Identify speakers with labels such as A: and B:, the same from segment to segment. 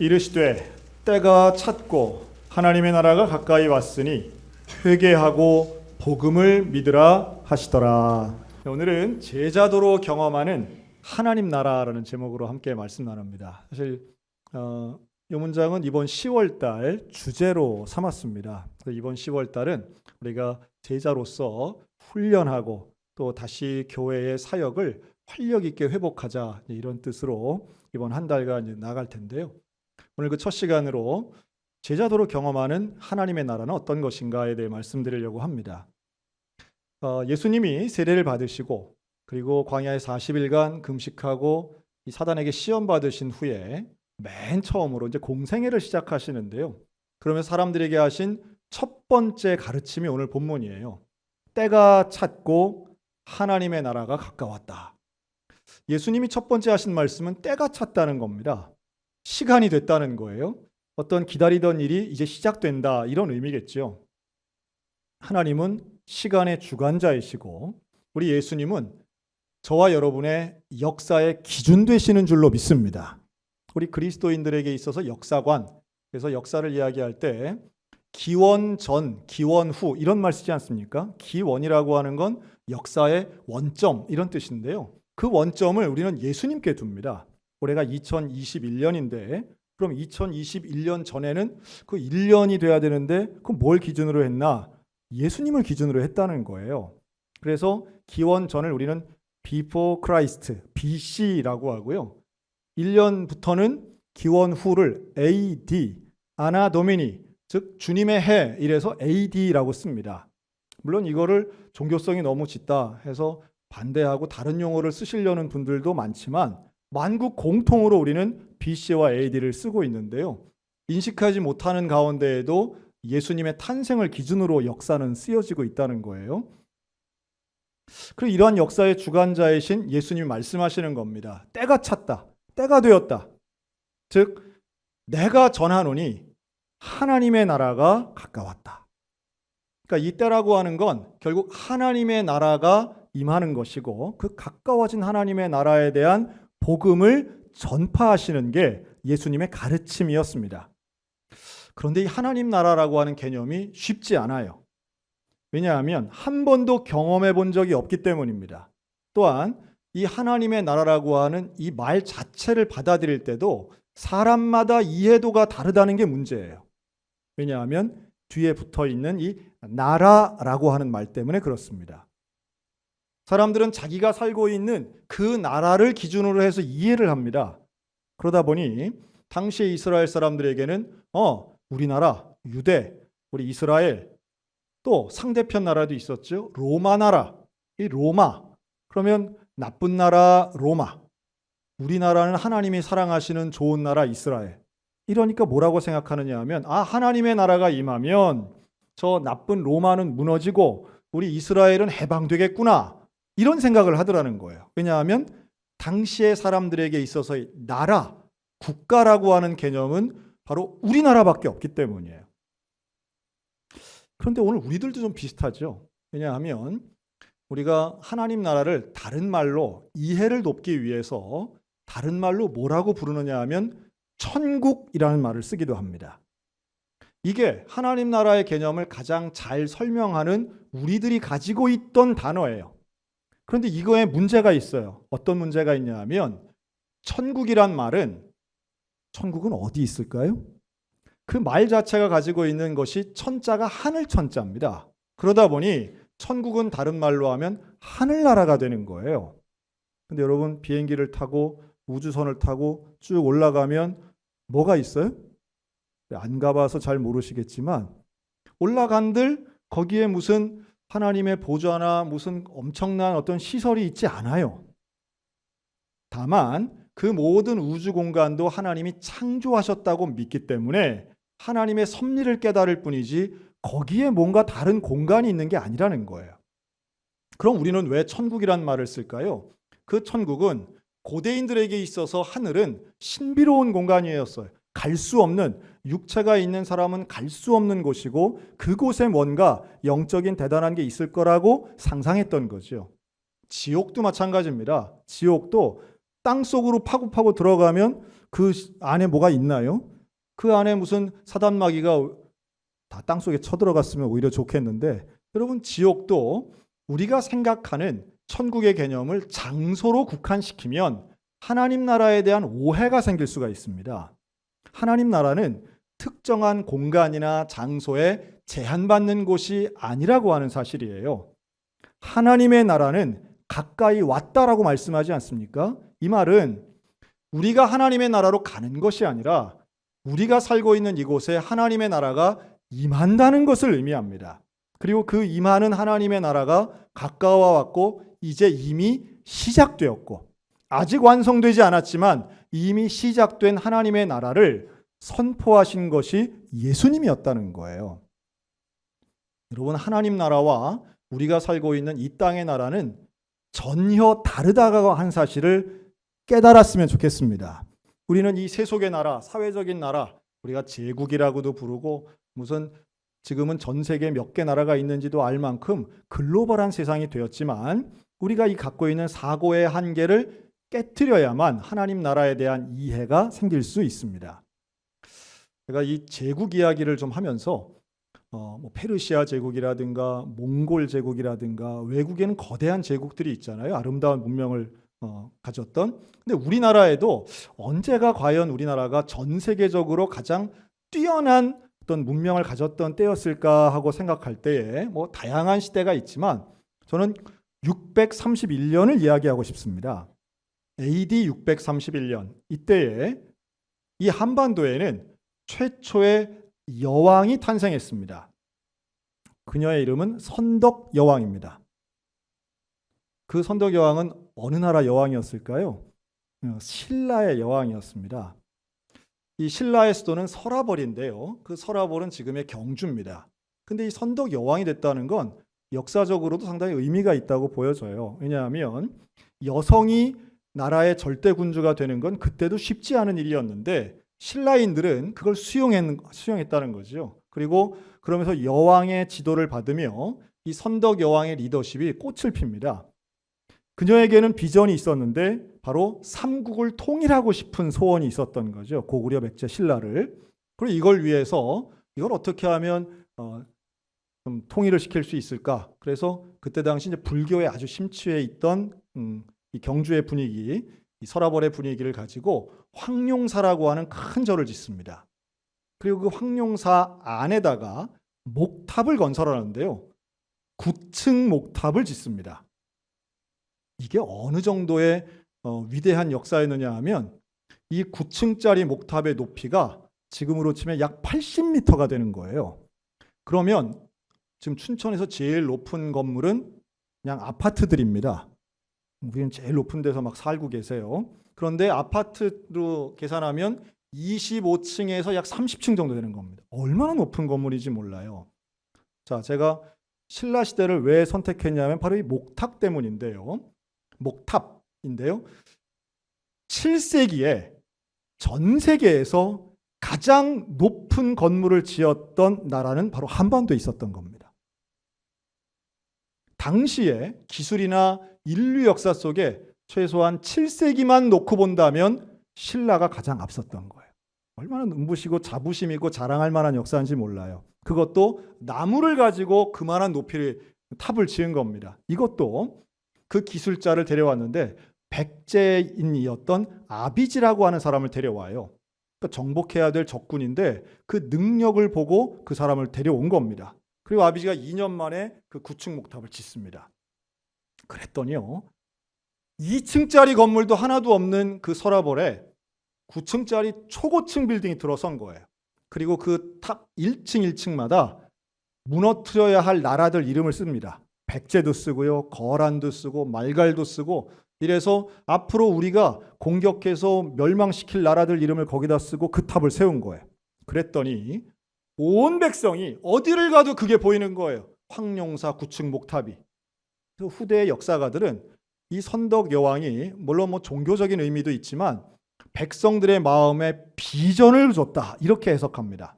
A: 이르시되 때가 찼고 하나님의 나라가 가까이 왔으니 회개하고 복음을 믿으라 하시더라. 오늘은 제자도로 경험하는 하나님 나라라는 제목으로 함께 말씀 나눕니다. 사실 이 문장은 이번 10월 달 주제로 삼았습니다. 이번 10월 달은 우리가 제자로서 훈련하고 또 다시 교회의 사역을 활력 있게 회복하자, 이런 뜻으로 이번 한 달간 이제 나갈 텐데요. 오늘 그 첫 시간으로 제자도로 경험하는 하나님의 나라는 어떤 것인가에 대해 말씀드리려고 합니다. 예수님이 세례를 받으시고 그리고 광야에 40일간 금식하고 이 사단에게 시험 받으신 후에 맨 처음으로 이제 공생애를 시작하시는데요. 그러면 사람들에게 하신 첫 번째 가르침이 오늘 본문이에요. 때가 찼고 하나님의 나라가 가까웠다. 예수님이 첫 번째 하신 말씀은 때가 찼다는 겁니다. 시간이 됐다는 거예요. 어떤 기다리던 일이 이제 시작된다, 이런 의미겠죠. 하나님은 시간의 주관자이시고 우리 예수님은 저와 여러분의 역사의 기준 되시는 줄로 믿습니다. 우리 그리스도인들에게 있어서 역사관, 그래서 역사를 이야기할 때 기원 전, 기원 후 이런 말 쓰지 않습니까? 기원이라고 하는 건 역사의 원점, 이런 뜻인데요. 그 원점을 우리는 예수님께 둡니다. 올해가 2021년인데 그럼 2021년 전에는 그 1년이 돼야 되는데 그럼 뭘 기준으로 했나? 예수님을 기준으로 했다는 거예요. 그래서 기원 전을 우리는 Before Christ, BC라고 하고요. 1년부터는 기원 후를 AD, 아나 도미니, 즉 주님의 해, 이래서 AD라고 씁니다. 물론 이거를 종교성이 너무 짙다 해서 반대하고 다른 용어를 쓰시려는 분들도 많지만 만국 공통으로 우리는 BC와 AD를 쓰고 있는데요. 인식하지 못하는 가운데에도 예수님의 탄생을 기준으로 역사는 쓰여지고 있다는 거예요. 그리고 이러한 역사의 주관자이신 예수님이 말씀하시는 겁니다. 때가 찼다. 때가 되었다. 즉 내가 전하노니 하나님의 나라가 가까웠다. 그러니까 이 때라고 하는 건 결국 하나님의 나라가 임하는 것이고 그 가까워진 하나님의 나라에 대한 복음을 전파하시는 게 예수님의 가르침이었습니다. 그런데 이 하나님 나라라고 하는 개념이 쉽지 않아요. 왜냐하면 한 번도 경험해 본 적이 없기 때문입니다. 또한 이 하나님의 나라라고 하는 이 말 자체를 받아들일 때도 사람마다 이해도가 다르다는 게 문제예요. 왜냐하면 뒤에 붙어 있는 이 나라라고 하는 말 때문에 그렇습니다. 사람들은 자기가 살고 있는 그 나라를 기준으로 해서 이해를 합니다. 그러다 보니 당시에 이스라엘 사람들에게는 우리나라, 유대, 우리 이스라엘, 또 상대편 나라도 있었죠. 로마 나라, 이 로마, 그러면 나쁜 나라 로마, 우리나라는 하나님이 사랑하시는 좋은 나라 이스라엘. 이러니까 뭐라고 생각하느냐 하면 하나님의 나라가 임하면 저 나쁜 로마는 무너지고 우리 이스라엘은 해방되겠구나, 이런 생각을 하더라는 거예요. 왜냐하면 당시의 사람들에게 있어서 나라, 국가라고 하는 개념은 바로 우리나라밖에 없기 때문이에요. 그런데 오늘 우리들도 좀 비슷하죠. 왜냐하면 우리가 하나님 나라를 다른 말로 이해를 돕기 위해서 다른 말로 뭐라고 부르느냐 하면 천국이라는 말을 쓰기도 합니다. 이게 하나님 나라의 개념을 가장 잘 설명하는 우리들이 가지고 있던 단어예요. 그런데 이거에 문제가 있어요. 어떤 문제가 있냐 하면 천국이란 말은, 천국은 어디 있을까요? 그 말 자체가 가지고 있는 것이 천자가 하늘 천자입니다. 그러다 보니 천국은 다른 말로 하면 하늘나라가 되는 거예요. 근데 여러분 비행기를 타고 우주선을 타고 쭉 올라가면 뭐가 있어요? 안 가봐서 잘 모르시겠지만 올라간들 거기에 무슨 하나님의 보좌나 무슨 엄청난 어떤 시설이 있지 않아요. 다만 그 모든 우주 공간도 하나님이 창조하셨다고 믿기 때문에 하나님의 섭리를 깨달을 뿐이지 거기에 뭔가 다른 공간이 있는 게 아니라는 거예요. 그럼 우리는 왜 천국이란 말을 쓸까요? 그 천국은 고대인들에게 있어서 하늘은 신비로운 공간이었어요. 갈 수 없는, 육체가 있는 사람은 갈 수 없는 곳이고 그곳에 뭔가 영적인 대단한 게 있을 거라고 상상했던 거죠. 지옥도 마찬가지입니다. 지옥도 땅속으로 파고 들어가면 그 안에 뭐가 있나요? 그 안에 무슨 사단마귀가 다 땅속에 쳐들어갔으면 오히려 좋겠는데, 여러분, 지옥도 우리가 생각하는 천국의 개념을 장소로 국한시키면 하나님 나라에 대한 오해가 생길 수가 있습니다. 하나님 나라는 특정한 공간이나 장소에 제한받는 곳이 아니라고 하는 사실이에요. 하나님의 나라는 가까이 왔다라고 말씀하지 않습니까? 이 말은 우리가 하나님의 나라로 가는 것이 아니라 우리가 살고 있는 이곳에 하나님의 나라가 임한다는 것을 의미합니다. 그리고 그 임하는 하나님의 나라가 가까워 왔고 이제 이미 시작되었고, 아직 완성되지 않았지만 이미 시작된 하나님의 나라를 선포하신 것이 예수님이었다는 거예요. 여러분, 하나님 나라와 우리가 살고 있는 이 땅의 나라는 전혀 다르다고 한 사실을 깨달았으면 좋겠습니다. 우리는 이 세속의 나라, 사회적인 나라, 우리가 제국이라고도 부르고 무슨 지금은 전 세계 몇 개 나라가 있는지도 알 만큼 글로벌한 세상이 되었지만, 우리가 이 갖고 있는 사고의 한계를 깨트려야만 하나님 나라에 대한 이해가 생길 수 있습니다. 제가 이 제국 이야기를 좀 하면서 페르시아 제국이라든가 몽골 제국이라든가 외국에는 거대한 제국들이 있잖아요. 아름다운 문명을 가졌던. 근데 우리나라에도 언제가 과연 우리나라가 전 세계적으로 가장 뛰어난 어떤 문명을 가졌던 때였을까 하고 생각할 때에 다양한 시대가 있지만 저는 631년을 이야기하고 싶습니다. AD 631년, 이때에 이 한반도에는 최초의 여왕이 탄생했습니다. 그녀의 이름은 선덕 여왕입니다. 그 선덕 여왕은 어느 나라 여왕이었을까요? 신라의 여왕이었습니다. 이 신라의 수도는 서라벌인데요. 그 서라벌은 지금의 경주입니다. 근데 이 선덕 여왕이 됐다는 건 역사적으로도 상당히 의미가 있다고 보여져요. 왜냐하면 여성이 나라의 절대 군주가 되는 건 그때도 쉽지 않은 일이었는데 신라인들은 그걸 수용했다는 거죠. 그리고 그러면서 여왕의 지도를 받으며 이 선덕 여왕의 리더십이 꽃을 핍니다. 그녀에게는 비전이 있었는데 바로 삼국을 통일하고 싶은 소원이 있었던 거죠. 고구려 백제 신라를. 그리고 이걸 위해서 이걸 어떻게 하면 좀 통일을 시킬 수 있을까? 그래서 그때 당시 이제 불교에 아주 심취해 있던 이 경주의 분위기, 이 서라벌의 분위기를 가지고 황룡사라고 하는 큰 절을 짓습니다. 그리고 그 황룡사 안에다가 목탑을 건설하는데요. 9층 목탑을 짓습니다. 이게 어느 정도의 위대한 역사였느냐 하면 이 9층짜리 목탑의 높이가 지금으로 치면 약 80m가 되는 거예요. 그러면 지금 춘천에서 제일 높은 건물은 그냥 아파트들입니다. 우리는 제일 높은 데서 막 살고 계세요. 그런데 아파트로 계산하면 25층에서 약 30층 정도 되는 겁니다. 얼마나 높은 건물인지 몰라요. 자, 제가 신라 시대를 왜 선택했냐면 바로 이 목탑 때문인데요. 목탑인데요. 7세기에 전 세계에서 가장 높은 건물을 지었던 나라는 바로 한반도에 있었던 겁니다. 당시에 기술이나 인류 역사 속에 최소한 7세기만 놓고 본다면 신라가 가장 앞섰던 거예요. 얼마나 눈부시고 자부심 있고 자랑할 만한 역사인지 몰라요. 그것도 나무를 가지고 그만한 높이의 탑을 지은 겁니다. 이것도 그 기술자를 데려왔는데 백제인이었던 아비지라고 하는 사람을 데려와요. 그러니까 정복해야 될 적군인데 그 능력을 보고 그 사람을 데려온 겁니다. 그리고 아비지가 2년 만에 그 9층 목탑을 짓습니다. 그랬더니요, 2층짜리 건물도 하나도 없는 그 서라벌에 9층짜리 초고층 빌딩이 들어선 거예요. 그리고 그 탑 1층 1층마다 무너뜨려야 할 나라들 이름을 씁니다. 백제도 쓰고요, 거란도 쓰고 말갈도 쓰고, 이래서 앞으로 우리가 공격해서 멸망시킬 나라들 이름을 거기다 쓰고 그 탑을 세운 거예요. 그랬더니 온 백성이 어디를 가도 그게 보이는 거예요. 황룡사 9층 목탑이. 후대의 역사가들은 이 선덕 여왕이 물론 종교적인 의미도 있지만 백성들의 마음에 비전을 줬다, 이렇게 해석합니다.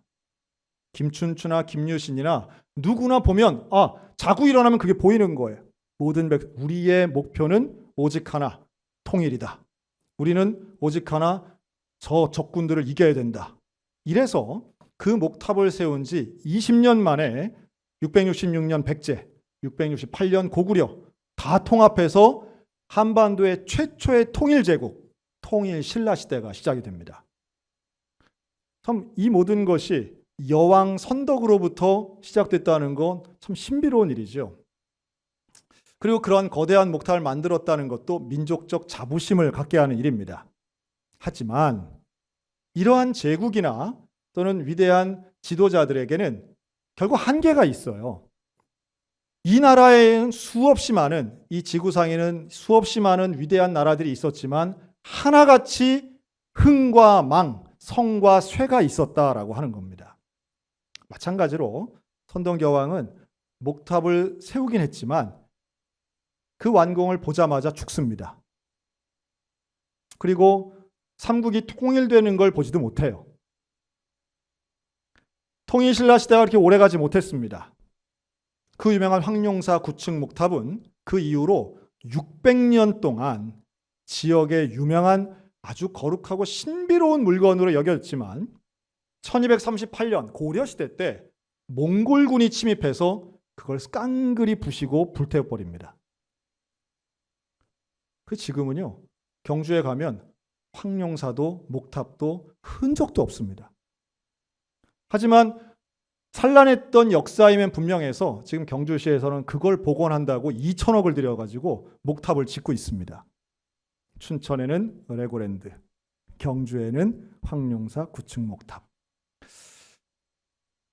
A: 김춘추나 김유신이나 누구나 보면 자고 일어나면 그게 보이는 거예요. 모든 우리의 목표는 오직 하나, 통일이다. 우리는 오직 하나, 저 적군들을 이겨야 된다. 이래서 그 목탑을 세운 지 20년 만에 666년 백제, 668년 고구려 다 통합해서 한반도의 최초의 통일제국, 통일신라시대가 시작이 됩니다. 참 이 모든 것이 여왕 선덕으로부터 시작됐다는 건 참 신비로운 일이죠. 그리고 그러한 거대한 목탑을 만들었다는 것도 민족적 자부심을 갖게 하는 일입니다. 하지만 이러한 제국이나 또는 위대한 지도자들에게는 결국 한계가 있어요. 이 나라에는 수없이 많은, 이 지구상에는 수없이 많은 위대한 나라들이 있었지만 하나같이 흥과 망, 성과 쇠가 있었다라고 하는 겁니다. 마찬가지로 선덕여왕은 목탑을 세우긴 했지만 그 완공을 보자마자 죽습니다. 그리고 삼국이 통일되는 걸 보지도 못해요. 통일신라시대가 그렇게 오래가지 못했습니다. 그 유명한 황룡사 9층 목탑은 그 이후로 600년 동안 지역의 유명한 아주 거룩하고 신비로운 물건으로 여겨졌지만 1238년 고려시대 때 몽골군이 침입해서 그걸 깡그리 부시고 불태워버립니다. 그 지금은요, 경주에 가면 황룡사도 목탑도 흔적도 없습니다. 하지만 산란했던 역사임엔 분명해서 지금 경주시에서는 그걸 복원한다고 2천억을 들여가지고 목탑을 짓고 있습니다. 춘천에는 레고랜드, 경주에는 황룡사 9층 목탑.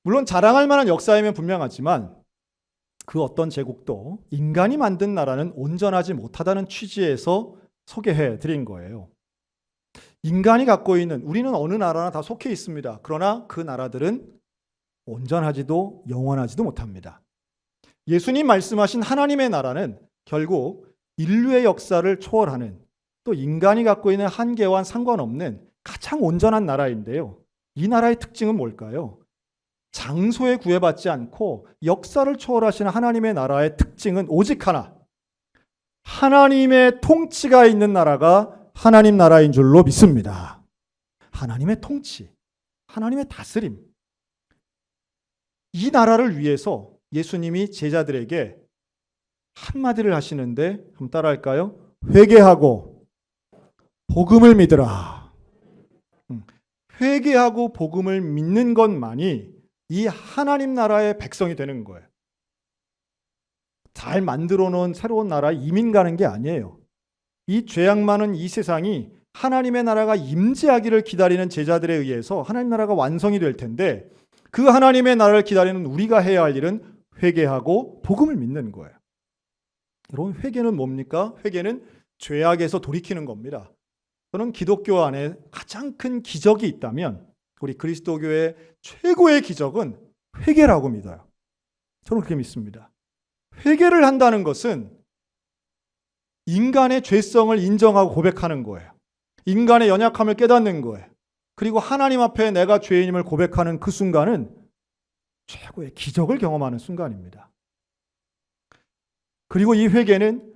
A: 물론 자랑할 만한 역사임엔 분명하지만 그 어떤 제국도 인간이 만든 나라는 온전하지 못하다는 취지에서 소개해 드린 거예요. 인간이 갖고 있는, 우리는 어느 나라나 다 속해 있습니다. 그러나 그 나라들은 온전하지도 영원하지도 못합니다. 예수님 말씀하신 하나님의 나라는 결국 인류의 역사를 초월하는, 또 인간이 갖고 있는 한계와 상관없는 가장 온전한 나라인데요. 이 나라의 특징은 뭘까요? 장소에 구애받지 않고 역사를 초월하시는 하나님의 나라의 특징은 오직 하나, 하나님의 통치가 있는 나라가 하나님 나라인 줄로 믿습니다. 하나님의 통치, 하나님의 다스림. 이 나라를 위해서 예수님이 제자들에게 한마디를 하시는데 한번 따라할까요? 회개하고 복음을 믿으라. 회개하고 복음을 믿는 것만이 이 하나님 나라의 백성이 되는 거예요. 잘 만들어 놓은 새로운 나라에 이민 가는 게 아니에요. 이 죄악 많은 이 세상이 하나님의 나라가 임재하기를 기다리는 제자들에 의해서 하나님 나라가 완성이 될 텐데, 그 하나님의 나라를 기다리는 우리가 해야 할 일은 회개하고 복음을 믿는 거예요. 여러분, 회개는 뭡니까? 회개는 죄악에서 돌이키는 겁니다. 저는 기독교 안에 가장 큰 기적이 있다면 우리 그리스도교의 최고의 기적은 회개라고 믿어요. 저는 그렇게 믿습니다. 회개를 한다는 것은 인간의 죄성을 인정하고 고백하는 거예요. 인간의 연약함을 깨닫는 거예요. 그리고 하나님 앞에 내가 죄인임을 고백하는 그 순간은 최고의 기적을 경험하는 순간입니다. 그리고 이 회개는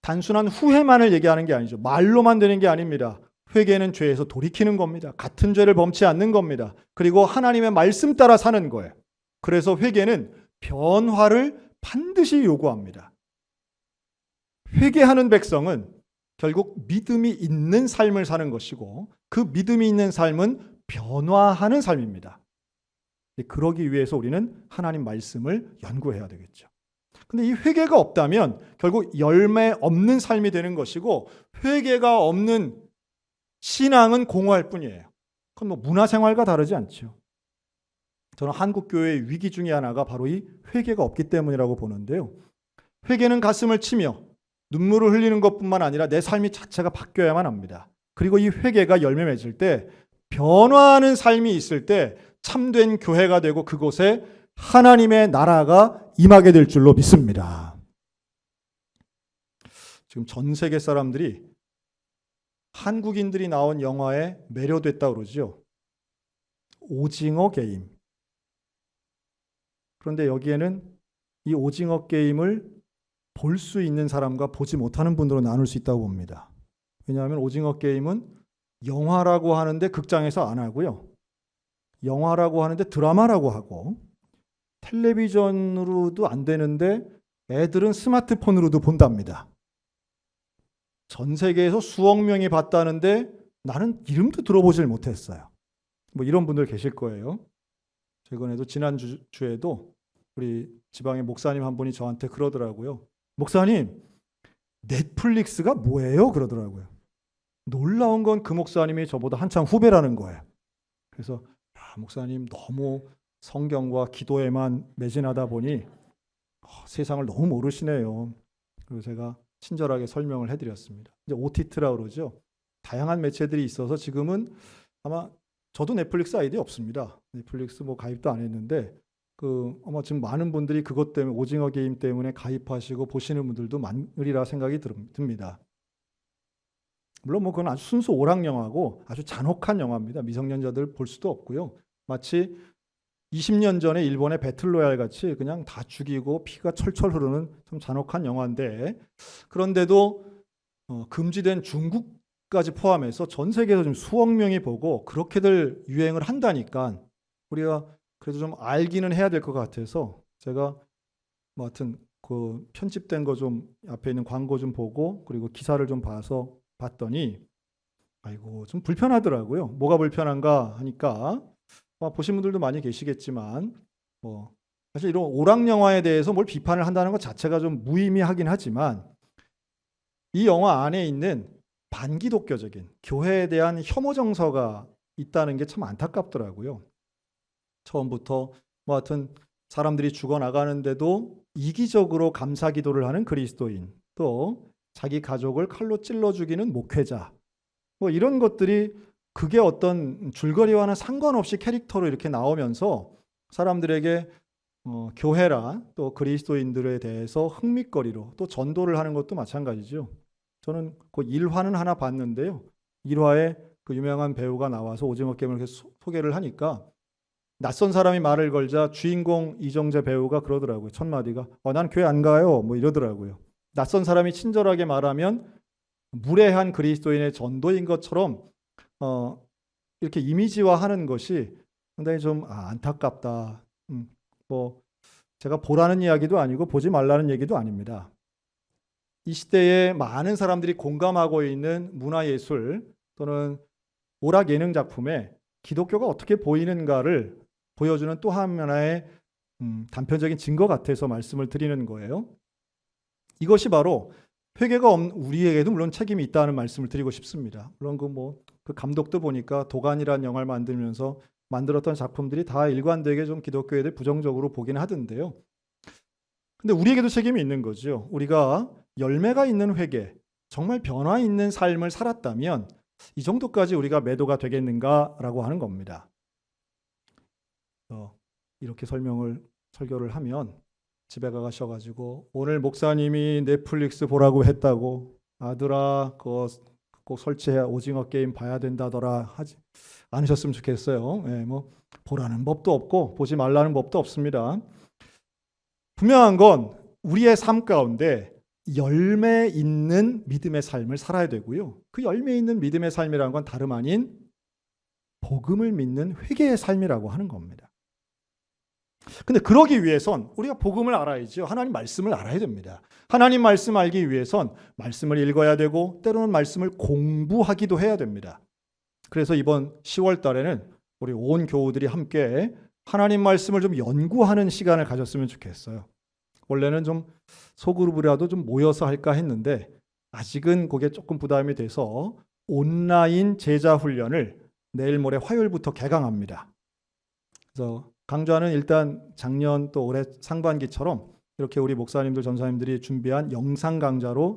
A: 단순한 후회만을 얘기하는 게 아니죠. 말로만 되는 게 아닙니다. 회개는 죄에서 돌이키는 겁니다. 같은 죄를 범치 않는 겁니다. 그리고 하나님의 말씀 따라 사는 거예요. 그래서 회개는 변화를 반드시 요구합니다. 회개하는 백성은 결국 믿음이 있는 삶을 사는 것이고, 그 믿음이 있는 삶은 변화하는 삶입니다. 그러기 위해서 우리는 하나님 말씀을 연구해야 되겠죠. 근데 이 회개가 없다면 결국 열매 없는 삶이 되는 것이고, 회개가 없는 신앙은 공허할 뿐이에요. 그건 뭐 문화생활과 다르지 않죠. 저는 한국 교회의 위기 중에 하나가 바로 이 회개가 없기 때문이라고 보는데요. 회개는 가슴을 치며 눈물을 흘리는 것뿐만 아니라 내 삶이 자체가 바뀌어야만 합니다. 그리고 이 회개가 열매 맺을 때, 변화하는 삶이 있을 때 참된 교회가 되고 그곳에 하나님의 나라가 임하게 될 줄로 믿습니다. 지금 전 세계 사람들이 한국인들이 나온 영화에 매료됐다고 그러죠. 오징어 게임. 그런데 여기에는 이 오징어 게임을 볼 수 있는 사람과 보지 못하는 분들로 나눌 수 있다고 봅니다. 왜냐하면 오징어 게임은 영화라고 하는데 극장에서 안 하고요. 영화라고 하는데 드라마라고 하고, 텔레비전으로도 안 되는데 애들은 스마트폰으로도 본답니다. 전 세계에서 수억 명이 봤다는데 나는 이름도 들어보질 못했어요. 뭐 이런 분들 계실 거예요. 최근에도 지난주에도 우리 지방의 목사님 한 분이 저한테 그러더라고요. 목사님, 넷플릭스가 뭐예요? 그러더라고요. 놀라운 건 그 목사님이 저보다 한참 후배라는 거예요. 그래서 목사님 너무 성경과 기도에만 매진하다 보니 세상을 너무 모르시네요. 그리고 제가 친절하게 설명을 해드렸습니다. 이제 OTT라고 그러죠. 다양한 매체들이 있어서 지금은 아마 저도 넷플릭스 아이디 없습니다. 넷플릭스 뭐 가입도 안 했는데 아마 지금 많은 분들이 그것 때문에 오징어 게임 때문에 가입하시고 보시는 분들도 많으리라 생각이 듭니다. 물론 뭐 그건 아주 순수 오락 영화고 아주 잔혹한 영화입니다. 미성년자들 볼 수도 없고요. 마치 20년 전에 일본의 배틀로얄 같이 그냥 다 죽이고 피가 철철 흐르는 좀 잔혹한 영화인데, 그런데도 금지된 중국까지 포함해서 전 세계에서 좀 수억 명이 보고 그렇게들 유행을 한다니까 우리가 그래도 좀 알기는 해야 될 것 같아서 제가 뭐 하여튼 그 편집된 거 좀 앞에 있는 광고 좀 보고 그리고 기사를 좀 봤더니 아이고 좀 불편하더라고요. 뭐가 불편한가 하니까 보신 분들도 많이 계시겠지만 뭐 사실 이런 오락 영화에 대해서 뭘 비판을 한다는 것 자체가 좀 무의미하긴 하지만 이 영화 안에 있는 반기독교적인 교회에 대한 혐오 정서가 있다는 게 참 안타깝더라고요. 처음부터 뭐 하여튼 사람들이 죽어나가는데도 이기적으로 감사 기도를 하는 그리스도인, 또 자기 가족을 칼로 찔러 죽이는 목회자, 뭐 이런 것들이 그게 어떤 줄거리와는 상관없이 캐릭터로 이렇게 나오면서 사람들에게 교회라 또 그리스도인들에 대해서 흥미거리로 또 전도를 하는 것도 마찬가지죠. 저는 그 1화는 하나 봤는데요. 1화에 그 유명한 배우가 나와서 오징어 게임을 이렇게 소개를 하니까 낯선 사람이 말을 걸자 주인공 이정재 배우가 그러더라고요. 첫 마디가 난 교회 안 가요. 뭐 이러더라고요. 낯선 사람이 친절하게 말하면 무례한 그리스도인의 전도인 것처럼 이렇게 이미지화하는 것이 상당히 좀 안타깝다. 뭐 제가 보라는 이야기도 아니고 보지 말라는 얘기도 아닙니다. 이 시대에 많은 사람들이 공감하고 있는 문화예술 또는 오락 예능 작품에 기독교가 어떻게 보이는가를 보여주는 또 하나의 단편적인 증거 같아서 말씀을 드리는 거예요. 이것이 바로 회개가 없는 우리에게도 물론 책임이 있다는 말씀을 드리고 싶습니다. 물론 그 감독도 보니까 도간이라는 영화를 만들면서 만들었던 작품들이 다 일관되게 좀 기독교에 대해 부정적으로 보긴 하던데요. 근데 우리에게도 책임이 있는 거죠. 우리가 열매가 있는 회개, 정말 변화 있는 삶을 살았다면 이 정도까지 우리가 매도가 되겠는가라고 하는 겁니다. 이렇게 설교를 하면 집에 가셔가지고 오늘 목사님이 넷플릭스 보라고 했다고 아들아 그거 꼭 설치해야 오징어 게임 봐야 된다더라 하지 않으셨으면 좋겠어요. 뭐 보라는 법도 없고 보지 말라는 법도 없습니다. 분명한 건 우리의 삶 가운데 열매 있는 믿음의 삶을 살아야 되고요. 그 열매 있는 믿음의 삶이라는 건 다름 아닌 복음을 믿는 회개의 삶이라고 하는 겁니다. 근데 그러기 위해선 우리가 복음을 알아야죠. 하나님 말씀을 알아야 됩니다. 하나님 말씀 알기 위해선 말씀을 읽어야 되고 때로는 말씀을 공부하기도 해야 됩니다. 그래서 이번 10월 달에는 우리 온 교우들이 함께 하나님 말씀을 좀 연구하는 시간을 가졌으면 좋겠어요. 원래는 좀 소그룹이라도 좀 모여서 할까 했는데 아직은 그게 조금 부담이 돼서 온라인 제자 훈련을 내일 모레 화요일부터 개강합니다. 그래서 강좌는 일단 작년 또 올해 상반기처럼 이렇게 우리 목사님들 전사님들이 준비한 영상 강좌로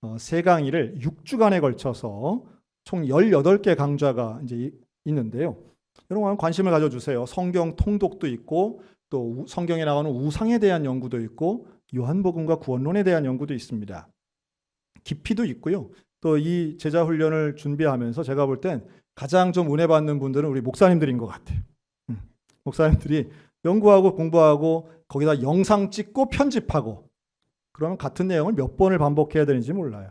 A: 3강의를 6주간에 걸쳐서 총 18개 강좌가 이제 있는데요. 여러분 관심을 가져주세요. 성경 통독도 있고 또 성경에 나오는 우상에 대한 연구도 있고 요한복음과 구원론에 대한 연구도 있습니다. 깊이도 있고요. 또 이 제자 훈련을 준비하면서 제가 볼 땐 가장 좀 은혜 받는 분들은 우리 목사님들인 것 같아요. 목사님들이 연구하고 공부하고 거기다 영상 찍고 편집하고 그러면 같은 내용을 몇 번을 반복해야 되는지 몰라요.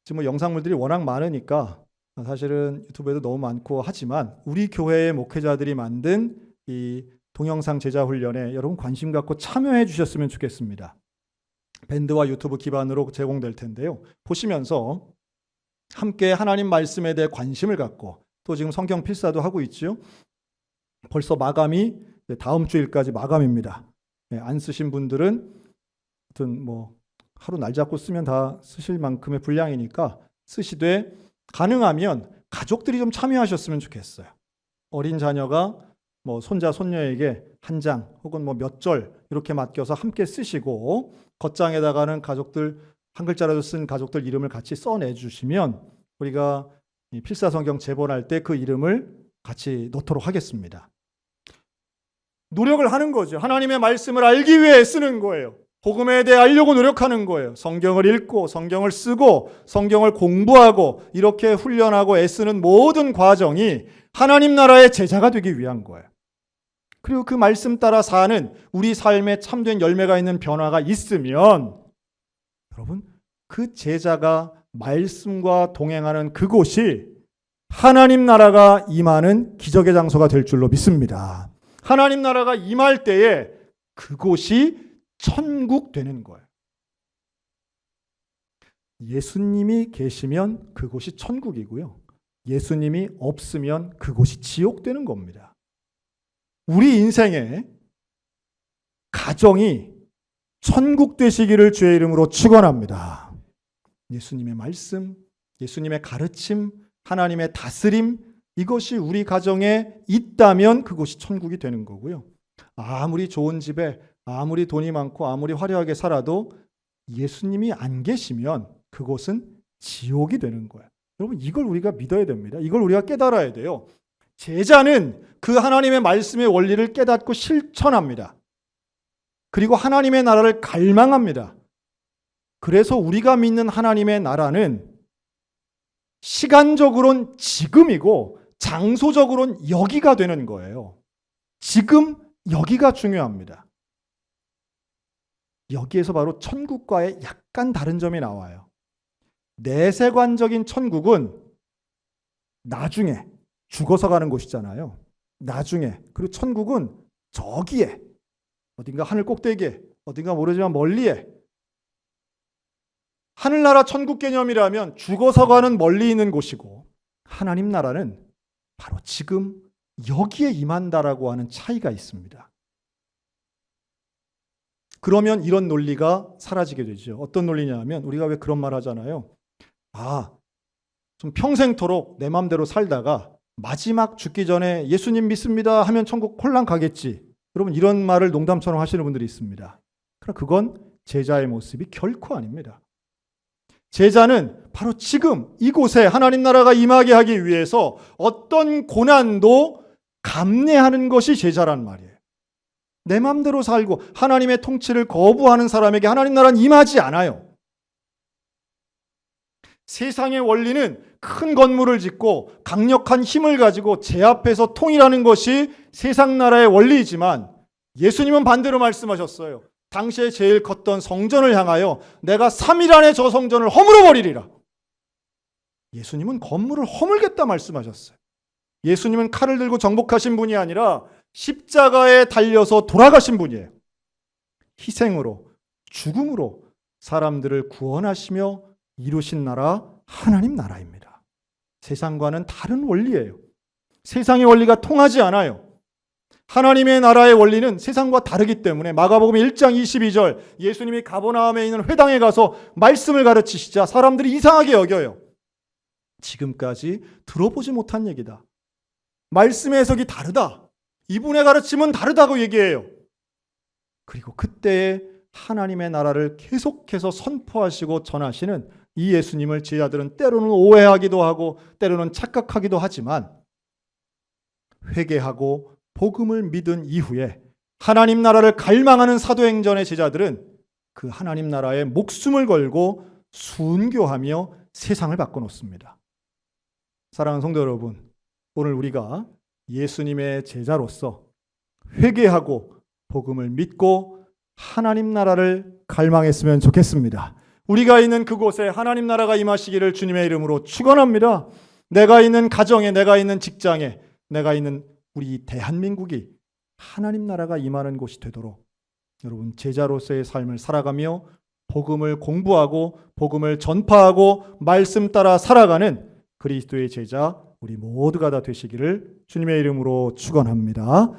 A: 지금 뭐 영상물들이 워낙 많으니까 사실은 유튜브에도 너무 많고 하지만 우리 교회의 목회자들이 만든 이 동영상 제자 훈련에 여러분 관심 갖고 참여해 주셨으면 좋겠습니다. 밴드와 유튜브 기반으로 제공될 텐데요. 보시면서 함께 하나님 말씀에 대해 관심을 갖고 또 지금 성경 필사도 하고 있죠. 벌써 마감이 다음 주일까지 마감입니다. 안 쓰신 분들은 하여튼 뭐 하루 날 잡고 쓰면 다 쓰실 만큼의 분량이니까 쓰시되 가능하면 가족들이 좀 참여하셨으면 좋겠어요. 어린 자녀가 뭐 손자 손녀에게 한 장 혹은 뭐 몇 절 이렇게 맡겨서 함께 쓰시고 겉장에다가는 가족들 한 글자라도 쓴 가족들 이름을 같이 써내 주시면 우리가 필사성경 제본할 때 그 이름을 같이 넣도록 하겠습니다. 노력을 하는 거죠. 하나님의 말씀을 알기 위해 쓰는 거예요. 복음에 대해 알려고 노력하는 거예요. 성경을 읽고 성경을 쓰고 성경을 공부하고 이렇게 훈련하고 애쓰는 모든 과정이 하나님 나라의 제자가 되기 위한 거예요. 그리고 그 말씀 따라 사는 우리 삶에 참된 열매가 있는 변화가 있으면 여러분 그 제자가 말씀과 동행하는 그곳이 하나님 나라가 임하는 기적의 장소가 될 줄로 믿습니다. 하나님 나라가 임할 때에 그곳이 천국 되는 거예요. 예수님이 계시면 그곳이 천국이고요. 예수님이 없으면 그곳이 지옥 되는 겁니다. 우리 인생에 가정이 천국 되시기를 주의 이름으로 축원합니다. 예수님의 말씀, 예수님의 가르침, 하나님의 다스림 이것이 우리 가정에 있다면 그곳이 천국이 되는 거고요. 아무리 좋은 집에 아무리 돈이 많고 아무리 화려하게 살아도 예수님이 안 계시면 그곳은 지옥이 되는 거예요. 여러분 이걸 우리가 믿어야 됩니다. 이걸 우리가 깨달아야 돼요. 제자는 그 하나님의 말씀의 원리를 깨닫고 실천합니다. 그리고 하나님의 나라를 갈망합니다. 그래서 우리가 믿는 하나님의 나라는 시간적으로는 지금이고 장소적으로는 여기가 되는 거예요. 지금 여기가 중요합니다. 여기에서 바로 천국과의 약간 다른 점이 나와요. 내세관적인 천국은 나중에 죽어서 가는 곳이잖아요. 나중에. 그리고 천국은 저기에 어딘가 하늘 꼭대기에 어딘가 모르지만 멀리에 하늘나라 천국 개념이라면 죽어서 가는 멀리 있는 곳이고 하나님 나라는 바로 지금 여기에 임한다라고 하는 차이가 있습니다. 그러면 이런 논리가 사라지게 되죠. 어떤 논리냐면 우리가 왜 그런 말 하잖아요. 좀 평생토록 내 맘대로 살다가 마지막 죽기 전에 예수님 믿습니다 하면 천국 홀랑 가겠지. 여러분 이런 말을 농담처럼 하시는 분들이 있습니다. 그러나 그건 제자의 모습이 결코 아닙니다. 제자는 바로 지금 이곳에 하나님 나라가 임하게 하기 위해서 어떤 고난도 감내하는 것이 제자란 말이에요. 내 맘대로 살고 하나님의 통치를 거부하는 사람에게 하나님 나라는 임하지 않아요. 세상의 원리는 큰 건물을 짓고 강력한 힘을 가지고 제 앞에서 통일하는 것이 세상 나라의 원리이지만 예수님은 반대로 말씀하셨어요. 당시에 제일 컸던 성전을 향하여 내가 3일 안에 저 성전을 허물어 버리리라. 예수님은 건물을 허물겠다 말씀하셨어요. 예수님은 칼을 들고 정복하신 분이 아니라 십자가에 달려서 돌아가신 분이에요. 희생으로, 죽음으로 사람들을 구원하시며 이루신 나라 하나님 나라입니다. 세상과는 다른 원리예요. 세상의 원리가 통하지 않아요. 하나님의 나라의 원리는 세상과 다르기 때문에 마가복음 1장 22절 예수님이 가버나움에 있는 회당에 가서 말씀을 가르치시자 사람들이 이상하게 여겨요. 지금까지 들어보지 못한 얘기다. 말씀의 해석이 다르다. 이분의 가르침은 다르다고 얘기해요. 그리고 그때에 하나님의 나라를 계속해서 선포하시고 전하시는 이 예수님을 제자들은 때로는 오해하기도 하고 때로는 착각하기도 하지만 회개하고 복음을 믿은 이후에 하나님 나라를 갈망하는 사도행전의 제자들은 그 하나님 나라에 목숨을 걸고 순교하며 세상을 바꿔놓습니다. 사랑하는 성도 여러분, 오늘 우리가 예수님의 제자로서 회개하고 복음을 믿고 하나님 나라를 갈망했으면 좋겠습니다. 우리가 있는 그곳에 하나님 나라가 임하시기를 주님의 이름으로 축원합니다. 내가 있는 가정에, 내가 있는 직장에, 내가 있는 우리 대한민국이 하나님 나라가 임하는 곳이 되도록 여러분 제자로서의 삶을 살아가며 복음을 공부하고 복음을 전파하고 말씀 따라 살아가는 그리스도의 제자 우리 모두가 다 되시기를 주님의 이름으로 축원합니다.